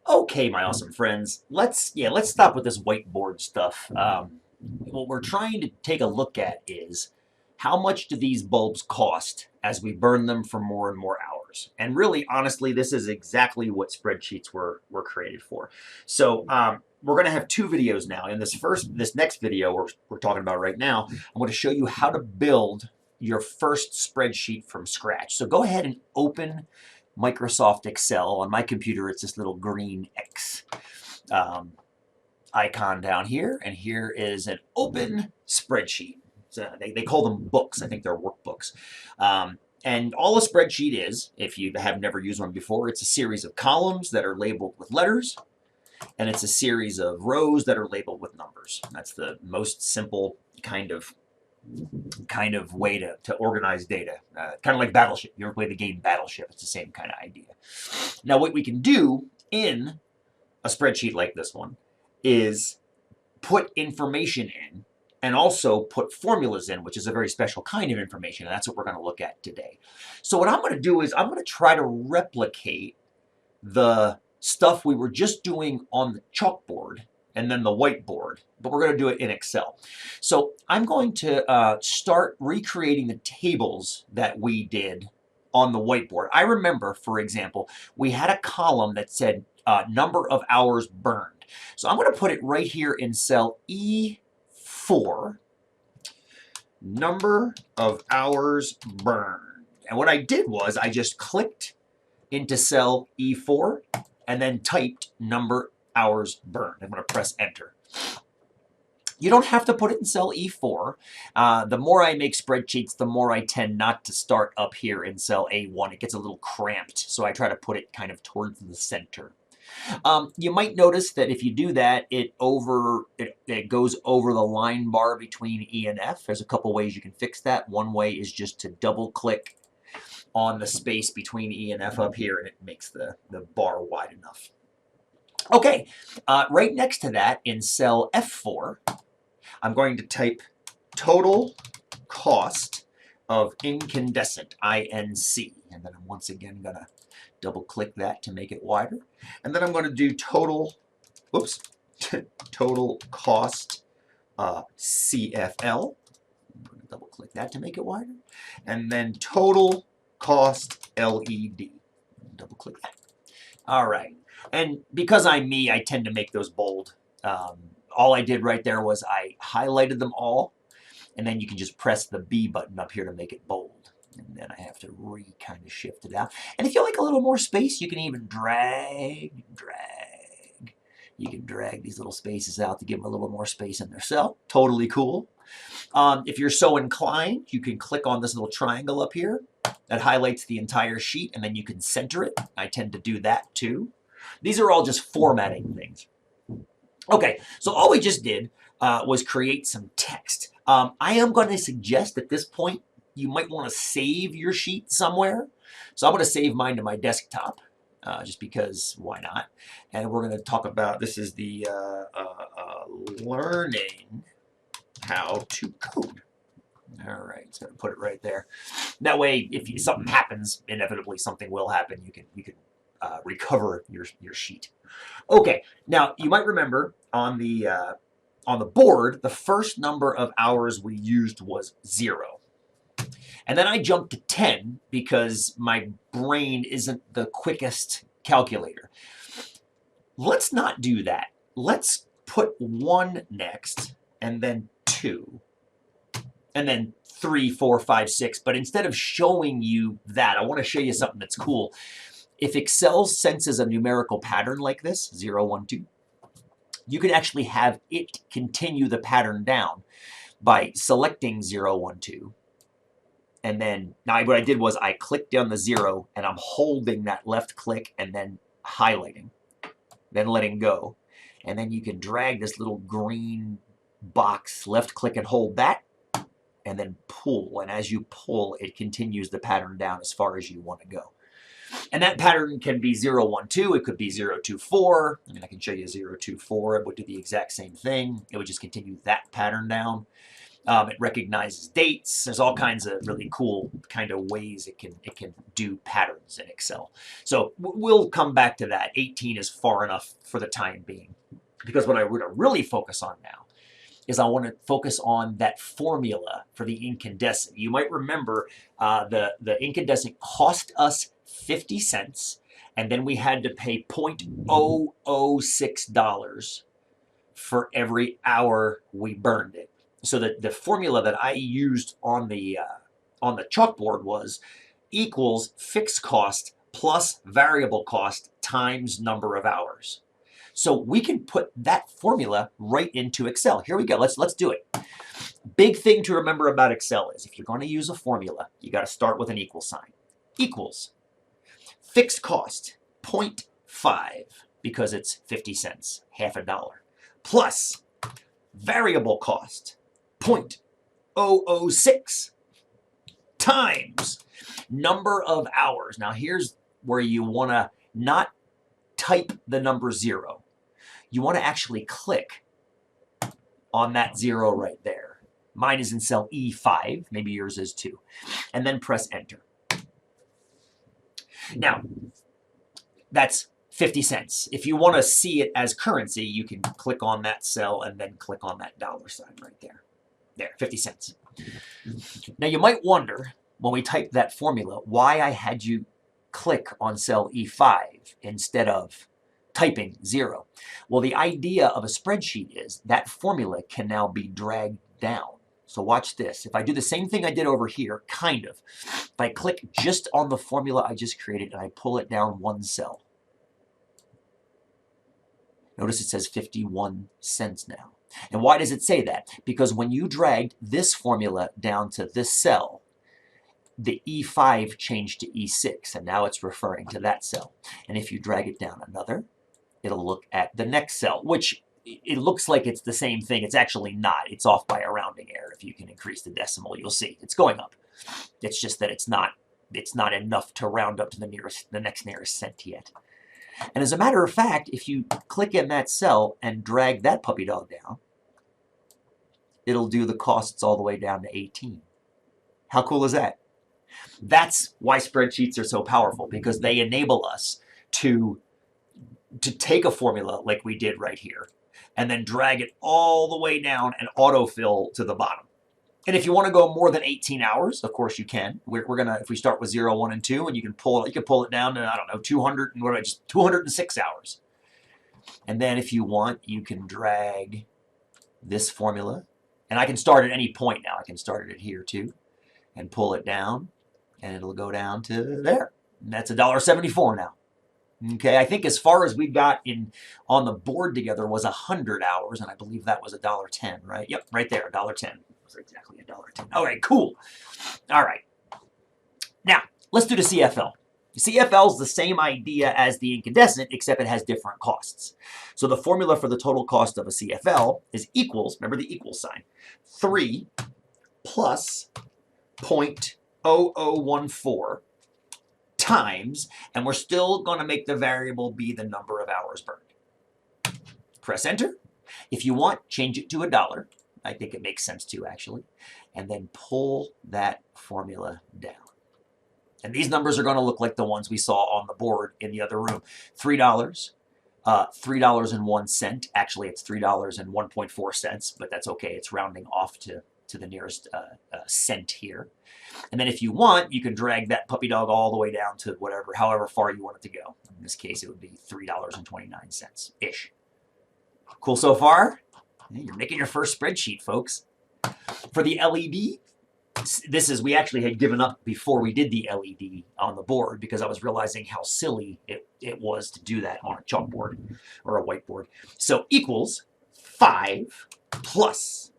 Okay, my awesome friends, let's stop with this whiteboard stuff. What we're trying to take a look at is how much do these bulbs cost as we burn them for more and more hours? And really, honestly, this is exactly what spreadsheets were created for. So we're going to have two videos now. In this next video we're talking about right now, I'm going to show you how to build your first spreadsheet from scratch. So go ahead and open Microsoft Excel. On my computer, it's this little green X icon down here, and here is an open spreadsheet. So they call them books. I think they're workbooks. And all a spreadsheet is, if you have never used one before, it's a series of columns that are labeled with letters, and it's a series of rows that are labeled with numbers. That's the most simple kind of way to organize data. Kind of like Battleship. You ever play the game Battleship? It's the same kind of idea. Now, what we can do in a spreadsheet like this one is put information in and also put formulas in, which is a very special kind of information, and that's what we're going to look at today. So what I'm going to do is I'm going to try to replicate the stuff we were just doing on the chalkboard and then the whiteboard, but we're going to do it in Excel. So I'm going to start recreating the tables that we did on the whiteboard. I remember, for example, we had a column that said number of hours burned. So I'm going to put it right here in cell E4, number of hours burned. And what I did was I just clicked into cell E4 and then typed number hours burned. I'm going to press enter. You don't have to put it in cell E4. The more I make spreadsheets, the more I tend not to start up here in cell A1. It gets a little cramped, so I try to put it kind of towards the center. You might notice that if you do that, it goes over the line bar between E and F. There's a couple ways you can fix that. One way is just to double click on the space between E and F up here, and it makes the bar wide enough. Okay, right next to that in cell F4, I'm going to type total cost of incandescent, INC. And then I'm once again going to double click that to make it wider. And then I'm going to do total cost CFL. I'm going to double click that to make it wider. And then total cost LED. Double click that. All right. And because I'm me, I tend to make those bold. All I did right there was I highlighted them all, and then you can just press the B button up here to make it bold. And then I have to kind of shift it out. And if you like a little more space, you can even drag. You can drag these little spaces out to give them a little more space in their cell. Totally cool. If you're so inclined, you can click on this little triangle up here that highlights the entire sheet, and then you can center it. I tend to do that too. These are all just formatting things. Okay, so all we just did was create some text. I am going to suggest at this point you might want to save your sheet somewhere. So I'm going to save mine to my desktop, just because why not? And we're going to talk about, this is the learning how to code. All right, it's going to put it right there. That way, if something happens, inevitably something will happen. You can recover your sheet. Okay, now you might remember on the board, the first number of hours we used was 0. And then I jumped to 10 because my brain isn't the quickest calculator. Let's not do that. Let's put 1 next, and then 2, and then 3, 4, 5, 6. But instead of showing you that, I want to show you something that's cool. If Excel senses a numerical pattern like this, 0, 1, 2, you can actually have it continue the pattern down by selecting 0, 1, 2. And then, now what I did was I clicked down the 0, and I'm holding that left click and then highlighting, then letting go. And then you can drag this little green box, left click and hold that, and then pull. And as you pull, it continues the pattern down as far as you want to go. And that pattern can be 0, 1, 2. It could be 0, 2, 4. I mean, I can show you 0, 2, 4. It would do the exact same thing. It would just continue that pattern down. It recognizes dates. There's all kinds of really cool kind of ways it can do patterns in Excel. So we'll come back to that. 18 is far enough for the time being, because what I want to really focus on now is I want to focus on that formula for the incandescent. You might remember the incandescent cost us 50 cents, and then we had to pay $0.006 for every hour we burned it. So the formula that I used on the chalkboard was equals fixed cost plus variable cost times number of hours. So we can put that formula right into Excel. Here we go. Let's do it. Big thing to remember about Excel is if you're going to use a formula, you got to start with an equal sign. Equals fixed cost 0.5 because it's 50 cents, half a dollar, plus variable cost 0.006 times number of hours. Now here's where you want to not type the number 0. You want to actually click on that 0 right there. Mine is in cell E5, maybe yours is too. And then press enter. Now, that's 50 cents. If you want to see it as currency, you can click on that cell and then click on that dollar sign right there. There, 50 cents. Now you might wonder, when we type that formula, why I had you click on cell E5 instead of typing 0. Well, the idea of a spreadsheet is that formula can now be dragged down. So watch this. If I do the same thing I did over here, kind of, if I click just on the formula I just created and I pull it down one cell, notice it says 51 cents now. And why does it say that? Because when you dragged this formula down to this cell, the E5 changed to E6, and now it's referring to that cell. And if you drag it down another, it'll look at the next cell, which it looks like it's the same thing. It's actually not. It's off by a rounding error. If you can increase the decimal, you'll see it's going up. It's just that it's not enough to round up to the next nearest cent yet. And as a matter of fact, if you click in that cell and drag that puppy dog down, it'll do the costs all the way down to 18. How cool is that? That's why spreadsheets are so powerful, because they enable us to take a formula like we did right here and then drag it all the way down and autofill to the bottom. And if you want to go more than 18 hours, of course you can. We're gonna, if we start with 0, 1, and 2, and you can pull it down to, I don't know, 206 hours. And then if you want, you can drag this formula, and I can start at any point now. I can start it here too, and pull it down, and it'll go down to there. And that's $1.74 now. Okay, I think as far as we got on the board together was 100 hours, and I believe that was $1.10, right? Yep, right there, $1.10. It was exactly $1.10. All right, cool. All right. Now, let's do the CFL. The CFL is the same idea as the incandescent, except it has different costs. So the formula for the total cost of a CFL is equals, remember the equal sign, 3 plus 0.0014 times, and we're still going to make the variable be the number of hours burned. Press enter. If you want, change it to $1. I think it makes sense to, actually. And then pull that formula down. And these numbers are going to look like the ones we saw on the board in the other room. $3, $3.01. Actually, it's $3.01.4, but that's okay. It's rounding off to the nearest cent here. And then if you want, you can drag that puppy dog all the way down to however far you want it to go. In this case, it would be $3.29-ish. Cool so far? You're making your first spreadsheet, folks. For the LED, we actually had given up before we did the LED on the board, because I was realizing how silly it was to do that on a chalkboard or a whiteboard. So equals 5 plus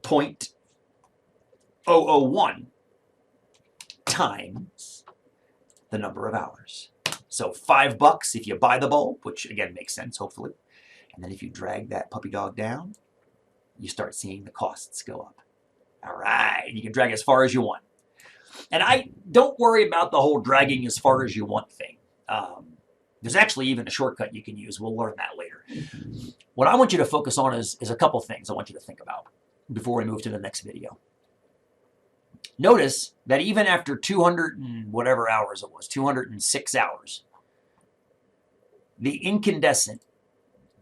0.001 times the number of hours. So $5 if you buy the bulb, which again makes sense, hopefully. And then if you drag that puppy dog down, you start seeing the costs go up. All right, you can drag as far as you want. And don't worry about the whole dragging as far as you want thing. There's actually even a shortcut you can use. We'll learn that later. What I want you to focus on is a couple things I want you to think about. before we move to the next video. Notice that even after 200 and whatever hours it was, 206 hours, the incandescent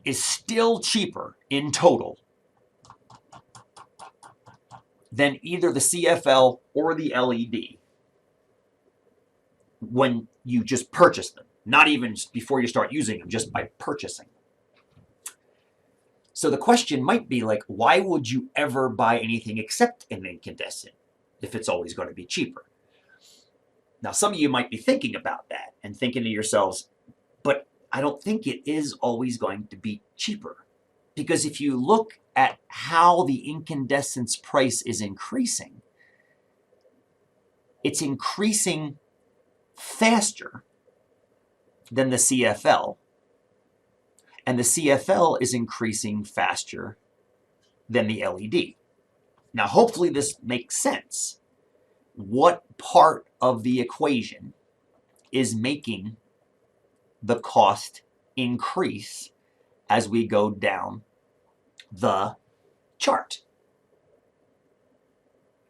is still cheaper in total than either the CFL or the LED when you just purchase them. Not even before you start using them, just by purchasing. So the question might be like, why would you ever buy anything except an incandescent if it's always going to be cheaper? Now, some of you might be thinking about that and thinking to yourselves, but I don't think it is always going to be cheaper. Because if you look at how the incandescent's price is increasing, it's increasing faster than the CFL, and the CFL is increasing faster than the LED. Now, hopefully this makes sense. What part of the equation is making the cost increase as we go down the chart?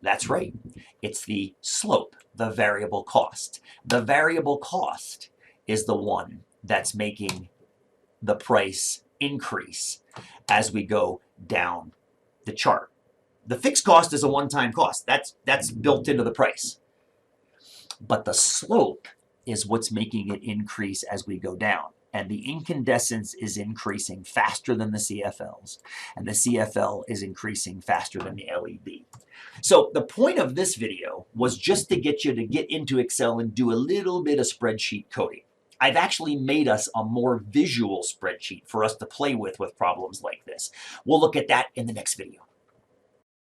That's right. It's the slope, the variable cost. The variable cost is the one that's making the price increase as we go down the chart. The fixed cost is a one-time cost. That's built into the price. But the slope is what's making it increase as we go down. And the incandescence is increasing faster than the CFLs. And the CFL is increasing faster than the LED. So the point of this video was just to get you to get into Excel and do a little bit of spreadsheet coding. I've actually made us a more visual spreadsheet for us to play with problems like this. We'll look at that in the next video.